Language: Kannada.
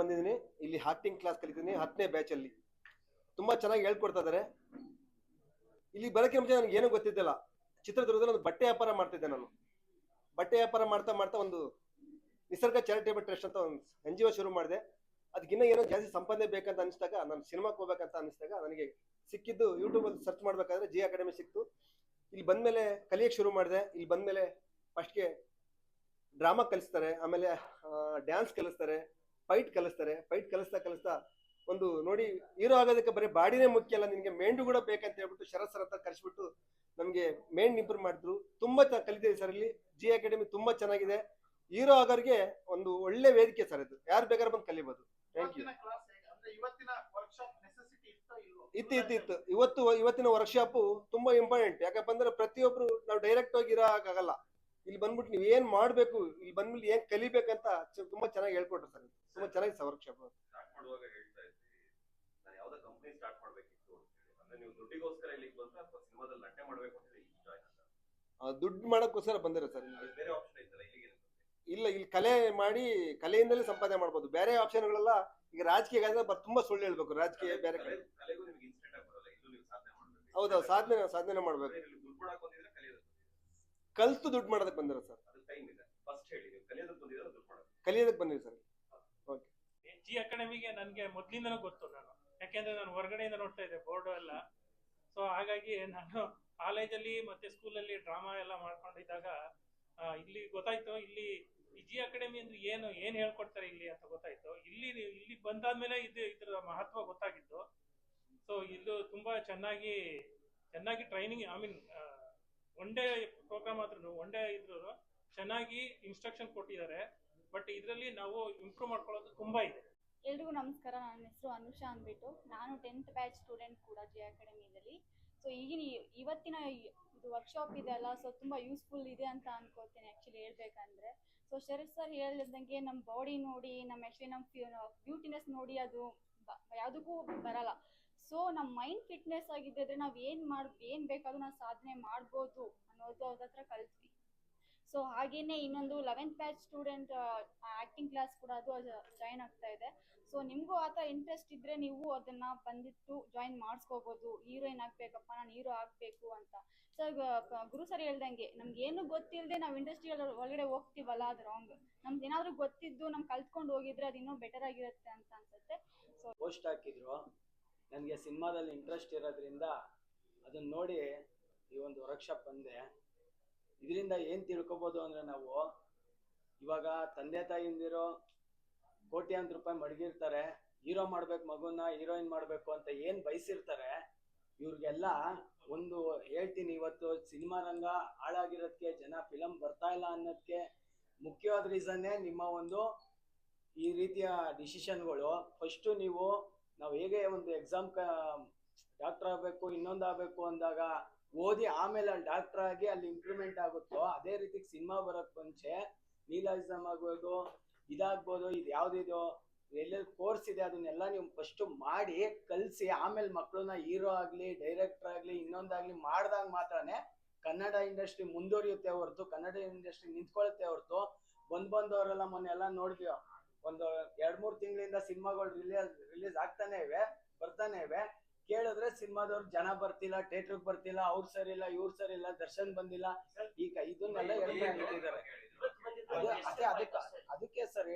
ಬಂದಿದ್ದೀನಿ. ಇಲ್ಲಿ ಆಕ್ಟಿಂಗ್ ಕ್ಲಾಸ್ ಕಲಿತೀನಿ 10ನೇ ಬ್ಯಾಚ್ ಅಲ್ಲಿ. ತುಂಬಾ ಚೆನ್ನಾಗಿ ಹೇಳ್ಕೊಡ್ತಾ ಇದಾರೆ. ಇಲ್ಲಿ ಬರೋಕೆ ಮುಂಚೆ ನನಗೆ ಏನೂ ಗೊತ್ತಿದ್ದಿಲ್ಲ. ಚಿತ್ರದುರ್ಗದಲ್ಲಿ ಒಂದು ಬಟ್ಟೆ ವ್ಯಾಪಾರ ಮಾಡ್ತಿದ್ದೆ ನಾನು. ಬಟ್ಟೆ ವ್ಯಾಪಾರ ಮಾಡ್ತಾ ಮಾಡ್ತಾ ಒಂದು ನಿಸರ್ಗ ಚಾರಿಟೇಬಲ್ ಟ್ರಸ್ಟ್ ಅಂತ ಒಂದು NGO ಶುರು ಮಾಡಿದೆ. ಅದಕ್ಕಿನ್ನ ಏನೋ ಜಾಸ್ತಿ ಸಂಪಾದನೆ ಬೇಕಂತ ಅನಿಸಿದಾಗ, ನಾನು ಸಿನಿಮಾಕ್ಕೆ ಹೋಗ್ಬೇಕಂತ ಅನಿಸಿದಾಗ ನನಗೆ ಸಿಕ್ಕಿದ್ದು ಯೂಟ್ಯೂಬಲ್ಲಿ ಸರ್ಚ್ ಮಾಡ್ಬೇಕಾದ್ರೆ ಜಿ ಅಕಾಡೆಮಿ ಸಿಕ್ತು. ಇಲ್ಲಿ ಬಂದ್ಮೇಲೆ ಕಲಿಯಕ್ಕೆ ಶುರು ಮಾಡಿದೆ. ಇಲ್ಲಿ ಬಂದ್ಮೇಲೆ ಫಸ್ಟ್ಗೆ ಡ್ರಾಮಾ ಕಲಿಸ್ತಾರೆ, ಆಮೇಲೆ ಡ್ಯಾನ್ಸ್ ಕಲಿಸ್ತಾರೆ, ಫೈಟ್ ಕಲಿಸ್ತಾ ಒಂದು ನೋಡಿ, ಹೀರೋ ಆಗೋದಕ್ಕೆ ಬರೀ ಬಾಡಿನೇ ಮುಖ್ಯ ಅಲ್ಲ, ನಿನಗೆ ಮೇಂಡು ಕೂಡ ಬೇಕಂತ ಹೇಳ್ಬಿಟ್ಟು ಶರತ್ ಸರ್ ಅಂತ ಕರೆಸ್ಬಿಟ್ಟು ನಮಗೆ ಮೇಂಡ್ ಇಂಪ್ರೂವ್ ಮಾಡಿದ್ರು. ತುಂಬಾ ಕಲಿತೀವಿ ಸರ್. ಇಲ್ಲಿ ಜಿ ಅಕಾಡೆಮಿ ತುಂಬಾ ಚೆನ್ನಾಗಿದೆ. ಹೀರೋ ಆಗೋರಿಗೆ ಒಂದು ಒಳ್ಳೆ ವೇದಿಕೆ ಸರ್ ಇದು. ಯಾರು ಬೇಕಾದ್ರೂ ಬಂದು ಕಲಿಬಹುದು. Thank you. ಇತ್ತು. ಇವತ್ತಿನ ವರ್ಕ್ಶಾಪ್ ತುಂಬಾ ಇಂಪಾರ್ಟೆಂಟ್. ಯಾಕಪ್ಪ ಅಂದ್ರೆ ಪ್ರತಿಯೊಬ್ರು ನಾವು ಡೈರೆಕ್ಟ್ ಹೋಗಿ ಇರೋಕ್ಕಾಗಲ್ಲ. ಇಲ್ಲಿ ಬಂದ್ಬಿಟ್ಟು ನೀವು ಏನ್ ಮಾಡ್ಬೇಕು, ಇಲ್ಲಿ ಬಂದ್ಮೇಲೆ ಏನ್ ಕಲಿಬೇಕಂತ ತುಂಬಾ ಚೆನ್ನಾಗಿ ಹೇಳ್ಕೊಟ್ರು ಸರ್. ತುಂಬಾ ಚೆನ್ನಾಗಿದೆ ವರ್ಕ್ಶಾಪ್. ದುಡ್ಡು ಮಾಡಕ್ಕೋಸ್ಕರ ಬಂದಿರೋ ಸರ್. ಇಲ್ಲ, ಇಲ್ಲಿ ಕಲೆ ಮಾಡಿ ಕಲೆಯಿಂದಲೇ ಸಂಪಾದನೆ ಮಾಡ್ಬೋದು. ಬೇರೆ ಆಪ್ಷನ್ಗಳೆಲ್ಲ ಈಗ ರಾಜಕೀಯ ತುಂಬಾ ಸುಳ್ಳು ಹೇಳ್ಬೇಕು. ರಾಜಕೀಯ ಬೇರೆ ಕಡೆ ಹೌದೌದು, ಸಾಧನೆ ಮಾಡ್ಬೇಕು. ಕಲ್ತು ದುಡ್ಡು ಮಾಡೋದಕ್ಕೆ ಬಂದಿರೋ ಸರ್. ಕಲಿಯೋದಕ್ಕೆ ಬಂದಿರಿ ಸರ್. ಜಿ ಅಕಾಡೆಮಿಗೆ ನನಗೆ ಮೊದ್ಲಿಂದನೂ ಗೊತ್ತು. ಯಾಕೆಂದ್ರೆ ನಾನು ಹೊರಗಡೆಯಿಂದ ನೋಡ್ತಾ ಇದ್ದೆ ಬೋರ್ಡ್ ಎಲ್ಲ. ಸೊ ಹಾಗಾಗಿ ನಾನು ಕಾಲೇಜಲ್ಲಿ ಮತ್ತೆ ಸ್ಕೂಲಲ್ಲಿ ಡ್ರಾಮಾ ಎಲ್ಲ ಮಾಡ್ಕೊಂಡಿದ್ದಾಗ ಇಲ್ಲಿ ಗೊತ್ತಾಯ್ತು, ಇಲ್ಲಿ ಈ ಜಿ ಅಕಾಡೆಮಿ ಅಂದ್ರೆ ಏನ್ ಹೇಳ್ಕೊಡ್ತಾರೆ ಇಲ್ಲಿ ಅಂತ ಗೊತ್ತಾಯ್ತು. ಇಲ್ಲಿ ಬಂದಾದ್ಮೇಲೆ ಇದ್ರ ಮಹತ್ವ ಗೊತ್ತಾಗಿತ್ತು. ಸೊ ಇದು ತುಂಬಾ ಚೆನ್ನಾಗಿ training, I mean one day program ಆದ್ರೂ ಒನ್ ಡೇ ಇದ್ರು ಚೆನ್ನಾಗಿ ಇನ್ಸ್ಟ್ರಕ್ಷನ್ ಕೊಟ್ಟಿದ್ದಾರೆ. ಬಟ್ ಇದರಲ್ಲಿ ನಾವು ಇಂಪ್ರೂವ್ ಮಾಡ್ಕೊಳ್ಳೋದು ತುಂಬಾ ಇದೆ. ಎಲ್ರಿಗೂ ನಮಸ್ಕಾರ. ನನ್ನ ಹೆಸರು ಅನುಷಾ ಅಂದ್ಬಿಟ್ಟು. ನಾನು 10th ಬ್ಯಾಚ್ ಸ್ಟೂಡೆಂಟ್ ಕೂಡ ಜಿ ಅಕಾಡೆಮಿಯಲ್ಲಿ. ಸೊ ಇವತ್ತಿನ ಇದು ವರ್ಕ್ಶಾಪ್ ಇದೆ ಅಲ್ಲ, ಸೊ ತುಂಬ ಯೂಸ್ಫುಲ್ ಇದೆ ಅಂತ ಅನ್ಕೋತೀನಿ ಆ್ಯಕ್ಚುಲಿ ಹೇಳ್ಬೇಕಂದ್ರೆ. ಸೊ ಶರತ್ ಸರ್ ಹೇಳಿದಂಗೆ ನಮ್ಮ ಬಾಡಿ ನೋಡಿ, ನಮ್ಮ ಬ್ಯೂಟಿನೆಸ್ ನೋಡಿ ಅದು ಯಾವುದಕ್ಕೂ ಬರಲ್ಲ. ಸೊ ನಮ್ಮ ಮೈಂಡ್ ಫಿಟ್ನೆಸ್ ಆಗಿದ್ದರೆ ನಾವು ಏನು ಬೇಕಾದ್ರೂ ನಾವು ಸಾಧನೆ ಮಾಡ್ಬೋದು ಅನ್ನೋದು ಅವ್ರ ಹತ್ರ ಕಲ್ತ್ವಿ. ಸೊ ಹಾಗೇನೆ ಇನ್ನೊಂದು 11th batch student acting class ಕೂಡ ಅದು ಜಾಯಿನ್ ಆಗ್ತಾ ಇದೆ. ಸೊ ನಿಮಗೂ ಆ ಥರ ಇಂಟ್ರೆಸ್ಟ್ ಇದ್ದರೆ ನೀವು ಅದನ್ನು ಬಂದಿಟ್ಟು ಜಾಯಿನ್ ಮಾಡಿಸ್ಕೋಬೋದು. ಹೀರೋಯಿನ್ ಆಗಬೇಕಪ್ಪ, ನಾನು ಹೀರೋ ಆಗಬೇಕು ಅಂತ. ಸೊ ಗುರು ಸರ್ ಹೇಳ್ದಂಗೆ ನಮ್ಗೆ ಏನು ಗೊತ್ತಿಲ್ಲದೆ ನಾವು ಇಂಡಸ್ಟ್ರಿ ಒಳಗಡೆ ಹೋಗ್ತೀವಲ್ಲ, ಅದು ರಾಂಗ್. ನಮ್ಗೆ ಏನಾದರೂ ಗೊತ್ತಿದ್ದು ನಮ್ಗೆ ಕಲ್ತ್ಕೊಂಡು ಹೋಗಿದ್ರೆ ಅದು ಇನ್ನೂ ಬೆಟರ್ ಆಗಿರುತ್ತೆ ಅಂತ ಅನ್ಸುತ್ತೆ. ಸೊ ಪೋಸ್ಟ್ ಹಾಕಿದ್ರು, ನನಗೆ ಸಿನಿಮಾದಲ್ಲಿ ಇಂಟ್ರೆಸ್ಟ್ ಇರೋದ್ರಿಂದ ಅದನ್ನ ನೋಡಿ ಈ ಒಂದು ವರ್ಕ್ಶಾಪ್ ಬಂದೆ. ಇದರಿಂದ ಏನು ತಿಳ್ಕೊಬೋದು ಅಂದರೆ, ನಾವು ಇವಾಗ ತಂದೆ ತಾಯಿಂದಿರೋ ಕೋಟ್ಯಾಂತರ ರೂಪಾಯಿ ಮಡಗಿರ್ತಾರೆ, ಹೀರೋ ಮಾಡ್ಬೇಕು ಮಗುನ, ಹೀರೋಯಿನ್ ಮಾಡಬೇಕು ಅಂತ ಏನು ಬಯಸಿರ್ತಾರೆ. ಇವ್ರಿಗೆಲ್ಲ ಒಂದು ಹೇಳ್ತೀನಿ, ಇವತ್ತು ಸಿನಿಮಾ ರಂಗ ಹಾಳಾಗಿರೋದಕ್ಕೆ, ಜನ ಫಿಲಮ್ ಬರ್ತಾ ಇಲ್ಲ ಅನ್ನೋದಕ್ಕೆ ಮುಖ್ಯವಾದ ರೀಸನ್ನೇ ನಿಮ್ಮ ಒಂದು ಈ ರೀತಿಯ ಡಿಸಿಷನ್ಗಳು. ಫಸ್ಟು ನಾವು ಹೇಗೆ ಒಂದು ಎಕ್ಸಾಮ್ ಡಾಕ್ಟರ್ ಆಗಬೇಕು, ಇನ್ನೊಂದು ಆಗಬೇಕು ಅಂದಾಗ ಓದಿ ಆಮೇಲೆ ಅಲ್ಲಿ ಡಾಕ್ಟರ್ ಆಗಿ ಅಲ್ಲಿ ಇಂಪ್ರೂವ್ಮೆಂಟ್ ಆಗುತ್ತೋ, ಅದೇ ರೀತಿ ಸಿನಿಮಾ ಬರೋಕ್ಕೆ ಮುಂಚೆ ನೀಲಾಯಿಸಮ್ ಆಗ್ಬೋದು, ಇದಾಗ್ಬೋದು, ಇದು ಯಾವುದಿದೋ ಎಲ್ಲೆಲ್ಲಿ ಕೋರ್ಸ್ ಇದೆ ಅದನ್ನೆಲ್ಲ ನೀವು ಫಸ್ಟು ಮಾಡಿ ಕಲಿಸಿ ಆಮೇಲೆ ಮಕ್ಕಳನ್ನ ಹೀರೋ ಆಗಲಿ, ಡೈರೆಕ್ಟರ್ ಆಗಲಿ, ಇನ್ನೊಂದಾಗಲಿ ಮಾಡಿದಾಗ ಮಾತ್ರನೇ ಕನ್ನಡ ಇಂಡಸ್ಟ್ರಿ ಮುಂದುವರಿಯುತ್ತೆ ಹೊರತು, ಕನ್ನಡ ಇಂಡಸ್ಟ್ರಿ ನಿಂತ್ಕೊಳ್ಳುತ್ತೆ ಹೊರತು. ಬಂದವರೆಲ್ಲ ಮೊನ್ನೆ ಎಲ್ಲ ನೋಡಿದ್ವಿ, ಒಂದು 2-3 ತಿಂಗಳಿಂದ ಸಿನಿಮಾಗಳು ರಿಲೀಸ್ ಬರ್ತಾನೆ ಇವೆ. ಕೇಳಿದ್ರೆ ಸಿನಿಮಾದವ್ರು ಜನ ಬರ್ತಿಲ್ಲ, ಥಿಯೇಟ್ರಿಗೆ ಬರ್ತಿಲ್ಲ, ಅವ್ರು ಸರಿ ಇಲ್ಲ, ಇವ್ರು ಸರಿ ಇಲ್ಲ, ದರ್ಶನ್ ಬಂದಿಲ್ಲ, ಈಗ ಇದನ್ನೆಲ್ಲ ಹೇಳ್ಕೊಂಡಿದ್ದಾರೆ. ಅದಕ್ಕೆ ಸರ್